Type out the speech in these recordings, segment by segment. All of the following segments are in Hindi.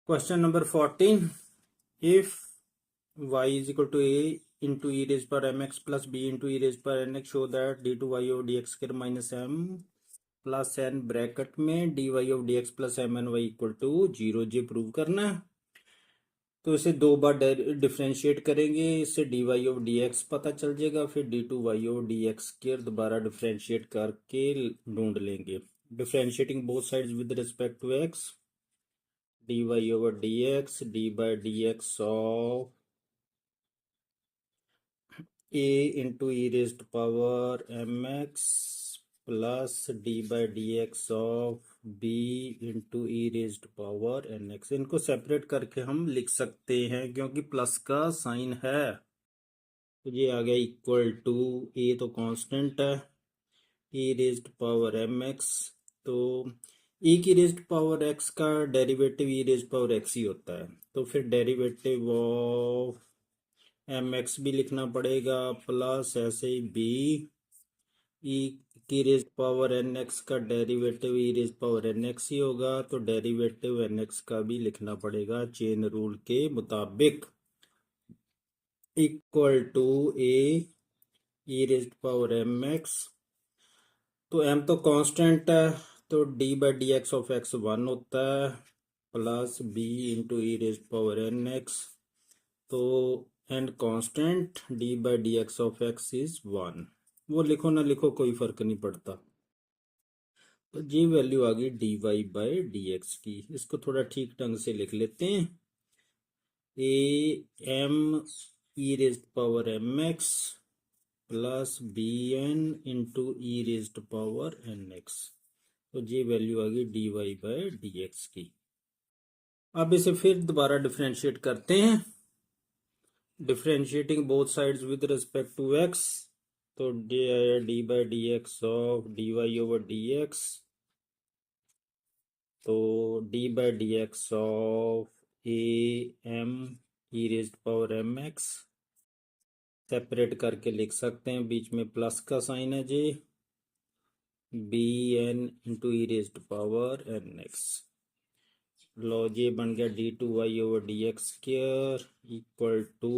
Question number 14. If y is equal to a into e raised power mx plus b into e raised power nx, show that d2y of dx square minus m plus n bracket में dy of dx plus m n y equal to 0 जे प्रूव करना है। तो इसे दो बार डिफ्रेंशिएट करेंगे, इससे dy of dx पता चल जाएगा, फिर d2y of dx स्क्वायर दोबारा डिफ्रेंशिएट करके ढूंढ लेंगे। Differentiating both sides with respect to x, dy over dx, d by dx of a into e raised power mx plus d by dx of b into e raised power nx। इनको सेपरेट करके हम लिख सकते हैं क्योंकि प्लस का साइन है। तो ये आ गया इक्वल टू, ए तो कांस्टेंट है, e रेज्ड पावर mx, तो e की रेज्ड पावर x का derivative e raised power x ही होता है, तो फिर डेरिवेटिव ऑफ mx भी लिखना पड़ेगा, प्लस ऐसे ही b e की रेज्ड पावर nx का derivative e raised power nx ही होगा, तो डेरिवेटिव nx का भी लिखना पड़ेगा चेन रूल के मुताबिक, equal to a e raised power mx। तो m तो कांस्टेंट है, तो d by D x of x 1 होता है, प्लस b इंटू ई रेज पावर एन एक्स, तो and constant d by D x of X is 1। वो लिखो ना लिखो कोई फर्क नहीं पड़ता। तो ये वैल्यू आ गई dy बाई डी एक्स की। इसको थोड़ा ठीक ढंग से लिख लेते हैं, a m e raise power M x plus B N into E raised power N x. तो ये वैल्यू आ गई d y by D x की। अब इसे फिर दोबारा डिफ्रेंशिएट करते हैं, differentiating both sides with respect to x, तो D by D x of d y over D x, तो D by D x of a M E raised power M x separate करके लिख सकते हैं, बीच में प्लस का साइन है जी, बी एन इंटू ई रेज्ड पावर एन एक्स। लो ये बन गया D two Y over D x square equal to,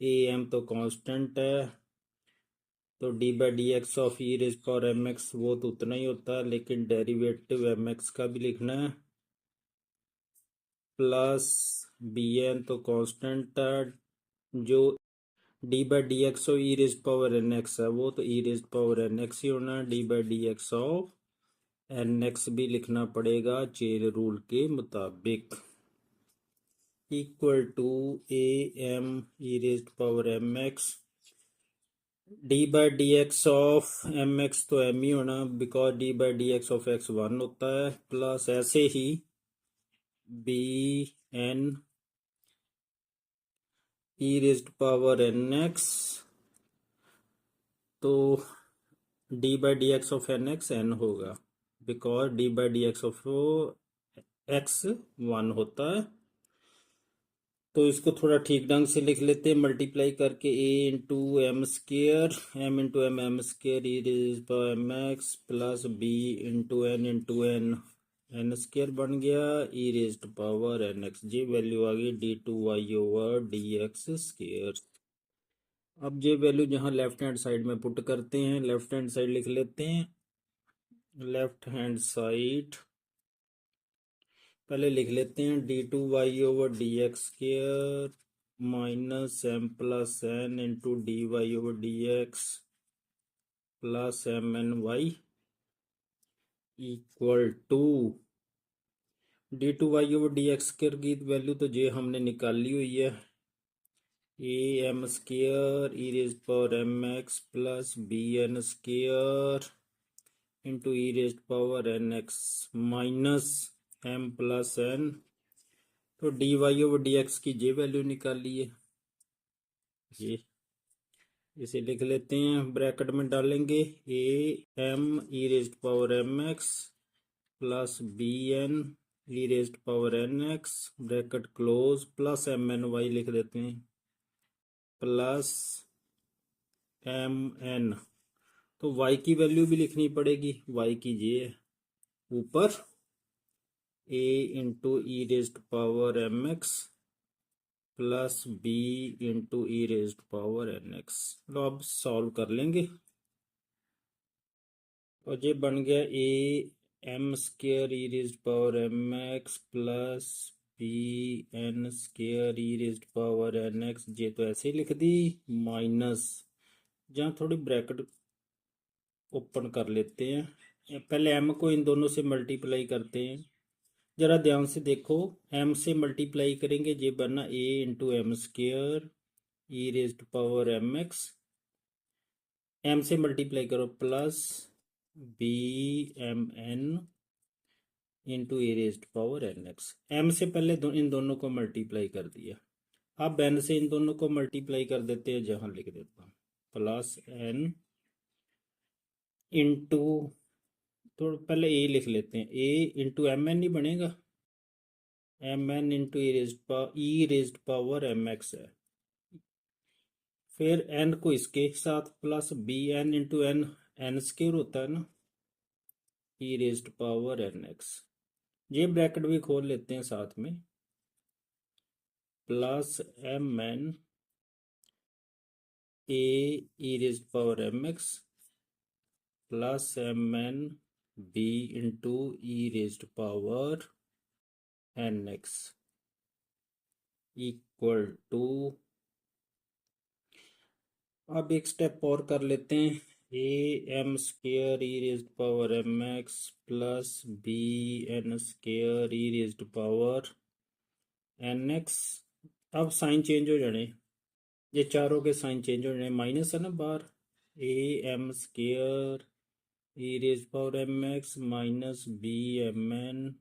A M तो कांस्टेंट है, तो D by D x of E raise power M X वो तो उतना ही होता है, लेकिन डेरिवेटिव एम एक्स का भी लिखना है, प्लस बी एन तो कांस्टेंट है, जो D by D x of E raise power N X है वो तो E raise power N X ही होना है, D by D x of N X भी लिखना पड़ेगा चेन रूल के मुताबिक, equal to A M E raised power M X, D by D x of M X तो एम ही होना because D by D x of x 1 होता है, प्लस ऐसे ही बी एन ई रेज्ड पावर एन एक्स, तो D by D x of N x n होगा because D by D x of x 1 होता है। तो इसको थोड़ा ठीक ढंग से लिख लेते हैं, मल्टीप्लाई करके a into m square, m into m square e raise power M x plus b into N n square बन गया e raise power N x, जी वैल्यू आ गई d two Y over D x square. अब ये वैल्यू जहाँ लेफ्ट हैंड साइड में पुट करते हैं, लेफ्ट हैंड साइड लिख लेते हैं, लेफ्ट हैंड साइड पहले लिख लेते हैं d two Y over D x square minus m plus n into d y over D x plus M n y equal to d two Y over D x square की वैल्यू तो ये हमने निकाली हुई है, a m square e raise power M x plus B n square into E raise power N x minus m plus n, तो d y over D x की ये वैल्यू निकाली है, ये इसे लिख लेते हैं, ब्रैकेट में डालेंगे a M E raised power M x plus B n E raised power N x bracket close plus M n y लिख देते हैं, प्लस एम एन, तो वाई की वैल्यू भी लिखनी पड़ेगी, वाई की ये है ऊपर a into E raised power M x plus b into E raised power N x. लो अब सॉल्व कर लेंगे और ये बन गया a m square e raised power M x plus B n square e raised power N x. ये तो ऐसे ही लिख दी माइनस, जहाँ थोड़ी ब्रैकेट ओपन कर लेते हैं। पहले एम को इन दोनों से मल्टीप्लाई करते हैं। जरा ध्यान से देखो, एम से मल्टीप्लाई करेंगे ये बनना a into m square e raised power M x. M से मल्टीप्लाई करो plus b M N into a raised power N x. M से पहले इन दोनों को मल्टीप्लाई कर दिया। अब एन से इन दोनों को मल्टीप्लाई कर देते हैं, जहां लिख देता हूँ प्लस एन इंटू, तो पहले ए लिख लेते हैं, ए इंटू एम एन ही बनेगा, एम एन इंटू ई रेज्ड पावर एम एक्स है। फिर एन को इसके साथ plus B N into N, N square होता है ना, E raised power N x. ये ब्रैकेट भी खोल लेते हैं साथ में, plus M N A E raised power M x plus M N B into E raised power N X equal to, अब एक स्टेप और कर लेते हैं, A M square E raised power M x plus B N square E raised power N X. अब साइन चेंज हो जाने, ये चारों के साइन चेंज हो जाने, माइनस है ना बाहर, A M square E raised power M X minus B M N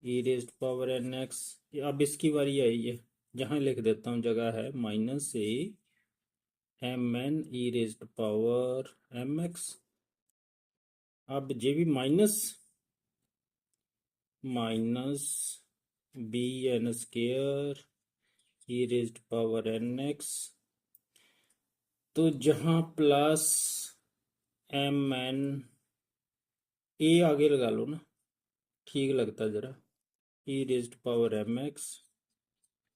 E raised power N X. अब इसकी बारी आई है, जहाँ लिख देता हूँ जगह है minus A M N E raised power M X. अब जे भी माइनस बी एन स्क्वेयर ई रेज्ड पावर एन एक्स, तो जहाँ प्लस एम एन, ए आगे लगा लो ना, ठीक लगता है जरा, e raised power M x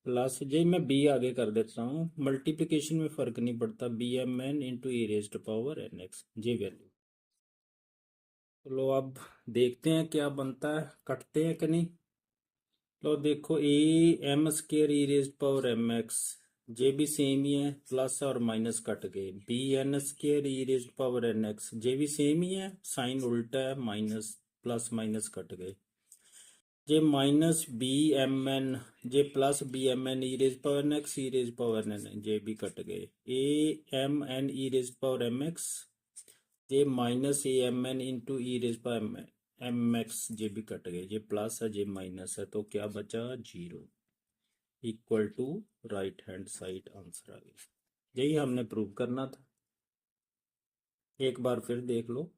plus जे मैं बी आगे कर देता हूँ, मल्टीप्लिकेशन में फर्क नहीं पड़ता, बी एम एन इंटू ई रेज्ड पावर एन एक्स जे वैल्यू। चलो अब देखते हैं क्या बनता है, कटते हैं कि नहीं। तो देखो a M square E raised power M x, जे भी सेम ही है, प्लस और माइनस कट गए, बी एन स्क्वेयर ई रेज्ड पावर एन एक्स जे भी सेम ही है, साइन उल्टा है, माइनस प्लस माइनस कट गए, जे माइनस बी एम एन जे plus b M N e raise power N x e raise power n n जे भी कट गए, a M N e raise power M x जे minus A M N into E raise power M x जे भी कट गए, जे प्लस है जे माइनस है, तो क्या बचा, zero equal to right hand side answer आ गया। यही हमने प्रूव करना था, एक बार फिर देख लो।